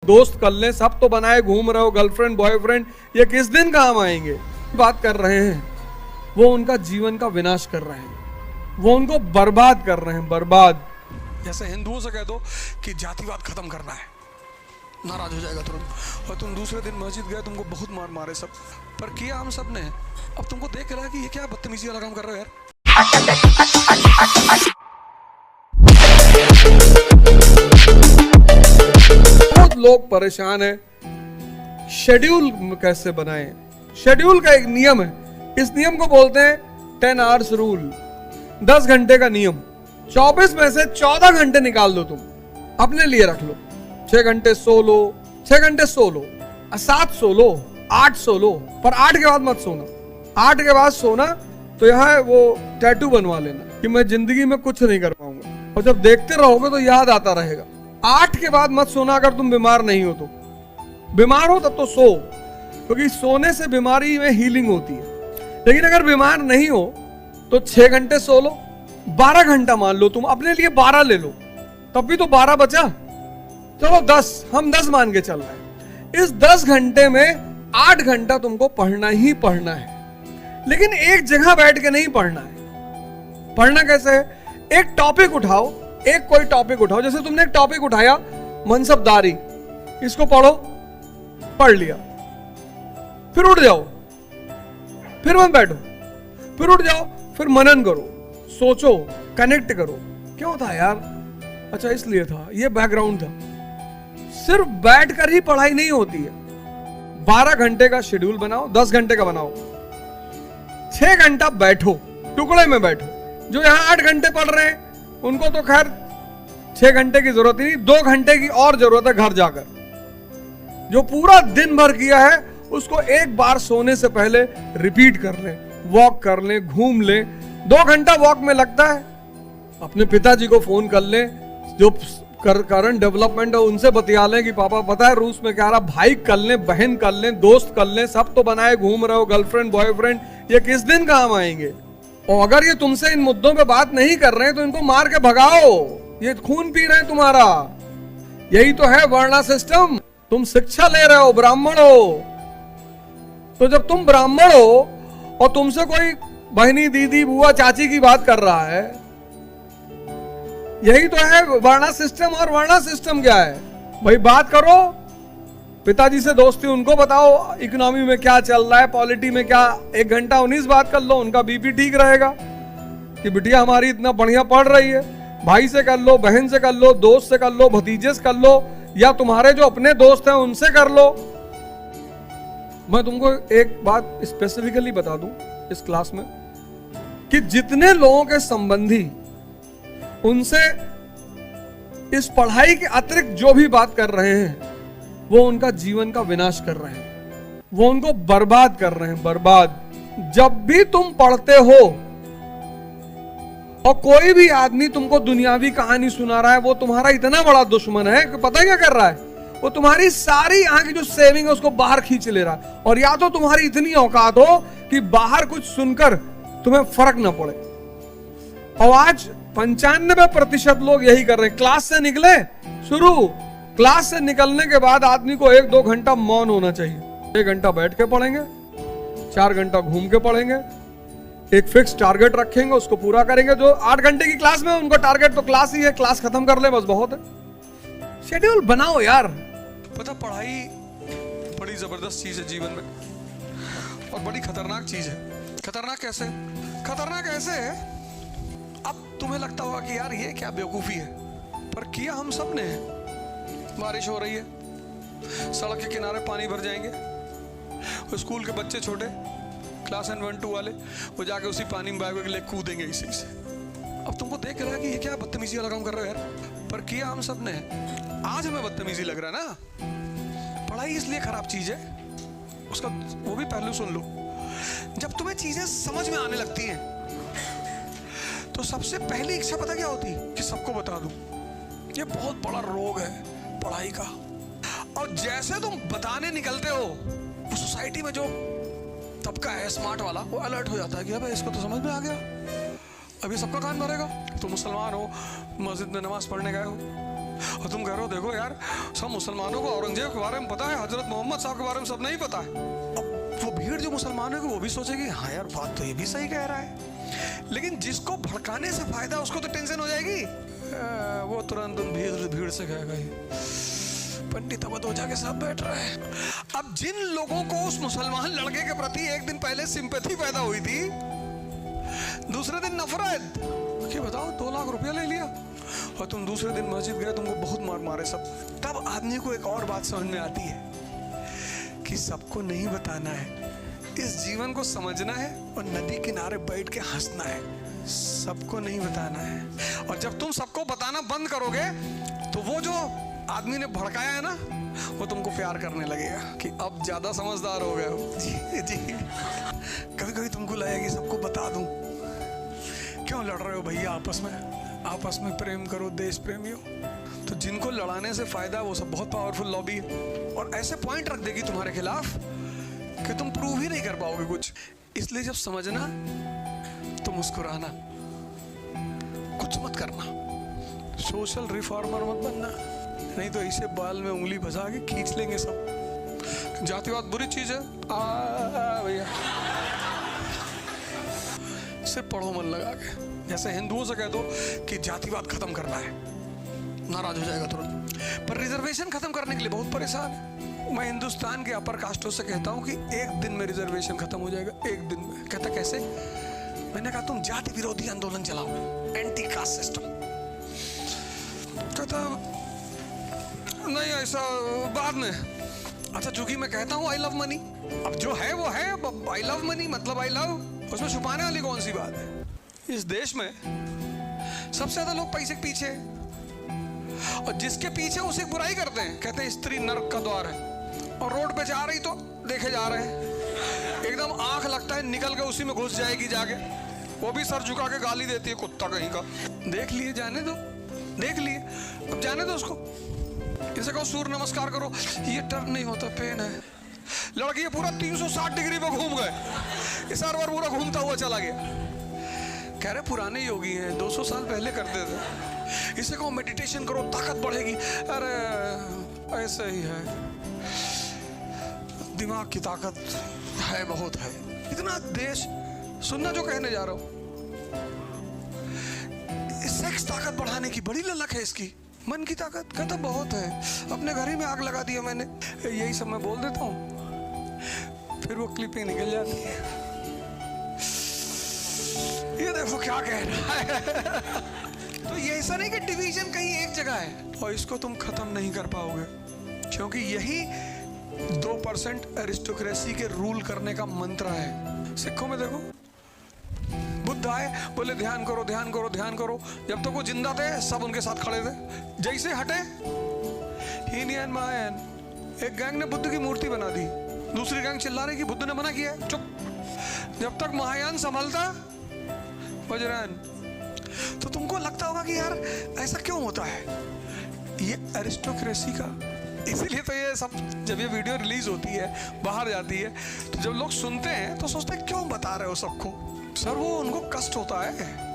दोस्त कर लें, सब तो बनाए घूम रहे हो, गर्लफ्रेंड बॉयफ्रेंड, ये किस दिन काम आएंगे? बात कर रहे हैं, वो उनका जीवन का विनाश कर रहे हैं, वो उनको बर्बाद कर रहे हैं, बर्बाद। जैसे हिंदुओं से कह दो कि जातिवाद खत्म करना है, नाराज हो जाएगा तुरंत। और तुम दूसरे दिन मस्जिद गए, तुमको बहुत मार मारे सब, पर किया हम सब ने। अब तुमको देख रहा है कि ये क्या बदतमीजी वाला काम कर रहे हो यार। बहुत लोग परेशान है, शेड्यूल कैसे बनाएं। शेड्यूल का एक नियम है, इस नियम को बोलते हैं 10 आवर्स रूल, 10 घंटे का नियम। 24 में से 14 घंटे निकाल दो, तुम अपने लिए रख लो। 6 घंटे सो लो, 6 घंटे सो लो, 7 सो लो, 8 सो लो, पर 8 के बाद मत सोना। 8 के बाद सोना तो यहाँ वो टैटू बनवा लेना कि मैं जिंदगी में कुछ नहीं कर पाऊंगा, और जब देखते रहोगे तो याद आता रहेगा। 8 के बाद मत सोना अगर तुम बीमार नहीं हो तो। बीमार हो तब तो सो, क्योंकि सोने से बीमारी में हीलिंग होती है। लेकिन अगर बीमार नहीं हो तो 6 घंटे सो लो, 12 घंटा मान लो, तुम अपने लिए 12 ले लो, तब भी तो 12 बचा। चलो 10, हम 10 मान के चल रहे हैं। इस 10 घंटे में 8 घंटा तुमको पढ़ना ही पढ़ना है, लेकिन एक जगह बैठ के नहीं पढ़ना है। पढ़ना कैसे है? एक टॉपिक उठाओ, एक कोई टॉपिक उठाओ। जैसे तुमने एक टॉपिक उठाया मनसबदारी, इसको पढ़ो, पढ़ लिया, फिर उठ जाओ, फिर मत बैठो, फिर उठ जाओ, फिर मनन करो, सोचो, कनेक्ट करो, क्यों था यार, अच्छा इसलिए था, ये बैकग्राउंड था। सिर्फ बैठकर ही पढ़ाई नहीं होती है। 12 घंटे का शेड्यूल बनाओ, 10 घंटे का बनाओ, 6 घंटा बैठो, टुकड़े में बैठो। जो यहां 8 घंटे पढ़ रहे हैं उनको तो खैर 6 घंटे की जरूरत ही नहीं, 2 घंटे की और जरूरत है घर जाकर। जो पूरा दिन भर किया है उसको एक बार सोने से पहले रिपीट कर लें, वॉक कर लें, घूम लें। 2 घंटा वॉक में लगता है, अपने पिताजी को फोन कर लें, जो करंट डेवलपमेंट है उनसे बतिया लें कि पापा पता है रूस में क्या रहा, भाई कर लें, बहन कर लें, दोस्त कर लें, सब तो बनाए घूम रहे हो, गर्लफ्रेंड बॉयफ्रेंड, ये किस दिन काम आएंगे? और अगर ये तुमसे इन मुद्दों पे बात नहीं कर रहे हैं तो इनको मार के भगाओ, ये खून पी रहे हैं तुम्हारा। यही तो है वर्णा सिस्टम। तुम शिक्षा ले रहे हो, ब्राह्मण हो, तो जब तुम ब्राह्मण हो और तुमसे कोई बहनी, दीदी, बुआ, चाची की बात कर रहा है, यही तो है वर्णा सिस्टम। और वर्णा सिस्टम क्या है भाई? बात करो, पिताजी से दोस्ती, उनको बताओ इकोनॉमी में क्या चल रहा है, पॉलिटी में क्या, 1 घंटा 19 बात कर लो, उनका बीपी ठीक रहेगा कि बिटिया हमारी इतना बढ़िया पढ़ रही है। भाई से कर लो, बहन से कर लो, दोस्त से कर लो, भतीजे से कर लो, या तुम्हारे जो अपने दोस्त हैं उनसे कर लो। मैं तुमको एक बात स्पेसिफिकली बता दूं इस क्लास में कि जितने लोगों के संबंधी उनसे इस पढ़ाई के अतिरिक्त जो भी बात कर रहे हैं वो उनका जीवन का विनाश कर रहे हैं, वो उनको बर्बाद कर रहे हैं, बर्बाद। जब भी तुम पढ़ते हो और कोई भी आदमी तुमको दुनियावी कहानी सुना रहा है, वो तुम्हारा इतना बड़ा दुश्मन है कि पता है क्या कर रहा है? वो तुम्हारी सारी यहाँ की जो सेविंग है उसको बाहर खींच ले रहा है। और या तो तुम्हारी इतनी औकात हो कि बाहर कुछ सुनकर तुम्हें फर्क ना पड़े। और आज 95% लोग यही कर रहे हैं। क्लास से निकले, शुरू क्लास से निकलने के बाद आदमी को 1-2 घंटा मौन होना चाहिए। 1 घंटा बैठ के पढ़ेंगे, 4 घंटा घूम के पढ़ेंगे, एक फिक्स टारगेट रखेंगे, उसको पूरा करेंगे। जो 8 घंटे की क्लास में उनको टारगेट तो क्लास ही है, क्लास खत्म कर ले बस, बहुत है। शेड्यूल बनाओ यार। पता, पढ़ाई बड़ी जबरदस्त चीज है जीवन में, और बड़ी खतरनाक चीज है। खतरनाक कैसे? खतरनाक ऐसे है, अब तुम्हें लगता होगा कि यार ये क्या बेवकूफी है, पर किया हम सब ने है। बारिश हो रही है, सड़क के किनारे पानी भर जाएंगे, स्कूल के बच्चे छोटे, क्लास 1-2 वाले, वो जाके उसी पानी में बैग ले कूदेंगे इसी से। अब तुमको देख रहा है कि ये क्या बदतमीजी वाला काम कर रहे हो यार, पर किया हम सब ने है। आज हमें बदतमीजी लग रहा है ना। पढ़ाई इसलिए खराब चीज है, उसका वो भी पहलू सुन लो। जब तुम्हें चीजें समझ में आने लगती हैं तो सबसे पहली इच्छा पता क्या होती है? कि सबको बता दूं। ये बहुत बड़ा रोग है पढ़ाई का। और जैसे तुम बताने निकलते हो, वो सोसाइटी में जो तबका है स्मार्ट वाला, वो अलर्ट हो जाता है कि अबे इसको तो समझ में आ गया, अब ये सबका कान भरेगा। तुम मुसलमान हो, मस्जिद में नमाज पढ़ने गए हो, और तुम कह रहे हो देखो यार, सब मुसलमानों को औरंगजेब के बारे में पता है, हजरत मोहम्मद साहब के बारे में सब नहीं पता है। अब वो भीड़ जो मुसलमानों की, वो भी सोचेगी हाँ यार बात तो ये भी सही कह रहा है। लेकिन जिसको भड़काने से फायदा, उसको तो टेंशन हो जाएगी। वो तुरंत उन भीड़ से कहेगा पंडित अब तो जाके साथ बैठ रहा है। अब जिन लोगों को उस मुसलमान लड़के के प्रति एक दिन पहले सिंपैथी पैदा हुई थी, दूसरे दिन नफरत कि बताओ 2 लाख रुपया ले लिया और तुम दूसरे दिन मस्जिद गए, तुमको बहुत मार मारे सब। तब आदमी को एक और बात समझ में आती है कि सबको नहीं बताना है, इस जीवन को समझना है और नदी किनारे बैठ के हंसना है। सबको नहीं बताना है। और जब तुम सबको बताना बंद करोगे तो वो जो आदमी ने भड़काया है ना, वो तुमको प्यार करने लगेगा कि अब ज्यादा समझदार हो गए हो। जी जी, कभी कभी तुमको लगेगा कि सबको बता दूं। क्यों लड़ रहे हो भैया आपस में? आपस में प्रेम करो, देश प्रेमी हो। तो जिनको लड़ाने से फायदा, वो सब बहुत पावरफुल लॉबी है और ऐसे पॉइंट रख देगी तुम्हारे खिलाफ कि तुम प्रूव ही नहीं कर पाओगे कुछ। इसलिए जब समझना तो मुस्कुराना, कुछ मत करना, सोशल रिफॉर्मर मत बनना, नहीं तो इसे बाल में उंगली फंसा के खींच लेंगे सब। जातिवाद बुरी चीज है भैया, सिर्फ पढ़ो मन लगा के। जैसे हिंदुओं से कह दो कि जातिवाद खत्म करना है, नाराज हो जाएगा तुरंत। पर रिजर्वेशन खत्म करने के लिए बहुत परेशान है। मैं हिंदुस्तान के अपर कास्टों से कहता हूं कि एक दिन में रिजर्वेशन खत्म हो जाएगा, एक दिन में। कहता कैसे? मैंने कहा तुम जाति विरोधी आंदोलन चलाओ, एंटी कास्ट सिस्टम। कहता नहीं ऐसा बाद में। अच्छा चूंकि मैं कहता हूं आई लव मनी, अब जो है वो है, आई लव मनी मतलब आई लव, उसमें छुपाने वाली कौन सी बात है? इस देश में सबसे ज्यादा लोग पैसे के पीछे हैं और जिसके पीछे उसे बुराई करते हैं। कहते हैं स्त्री नर्क का द्वार है और रोड पे जा रही तो देखे जा रहे हैं, एकदम आंख लगता है निकल के उसी में घुस जाएगी जाके, वो भी सर झुका के गाली देती है, कुत्ता कहीं का। देख लिए, जाने दो, देख लिए, अब जाने दो उसको। इसे कहो सूर्य नमस्कार करो, ये टर्न नहीं होता, पेन है। लड़की ये पूरा 360 डिग्री पे घूम गए, इस बार पूरा घूमता हुआ चला गया। कह रहे पुराने योगी हैं, 200 साल पहले करते थे। इसे कहो मेडिटेशन करो, ताकत बढ़ेगी। अरे ऐसे ही है, दिमाग की ताकत है, बहुत है। इतना देश सुनना जो कहने जा रहा हूं, सेक्स ताकत बढ़ाने की बड़ी ललक है इसकी। मन की ताकत कहता बहुत है, अपने घर ही में आग लगा दिया मैंने। यही सब मैं बोल देता हूं, फिर वो क्लिपिंग निकल जाती है। ये देखो क्या कह रहा है। तो ये ऐसा नहीं कि डिवीजन कहीं एक जगह है और इसको तुम खत्म नहीं कर पाओगे, क्योंकि यही 2% एरिस्टोक्रेसी के रूल करने का मंत्र है। सिखों में देखो, बुद्ध आए, बोले ध्यान करो ध्यान करो ध्यान करो। जब तक वो जिंदा थे सब उनके साथ खड़े थे। जैसे हटे, हीनियन महायान, एक गैंग ने बुद्ध की मूर्ति बना दी, दूसरी गैंग चिल्ला रही कि बुद्ध ने मना किया, चुप। जब तक महायान संभलता, वज्रयान। तो तुमको लगता होगा कि यार ऐसा क्यों होता है, ये एरिस्टोक्रेसी का। इसीलिए तो ये सब, जब ये वीडियो रिलीज होती है, बाहर जाती है, तो जब लोग सुनते हैं तो सोचते हैं क्यों बता रहे हो सबको। सर वो उनको कष्ट होता है।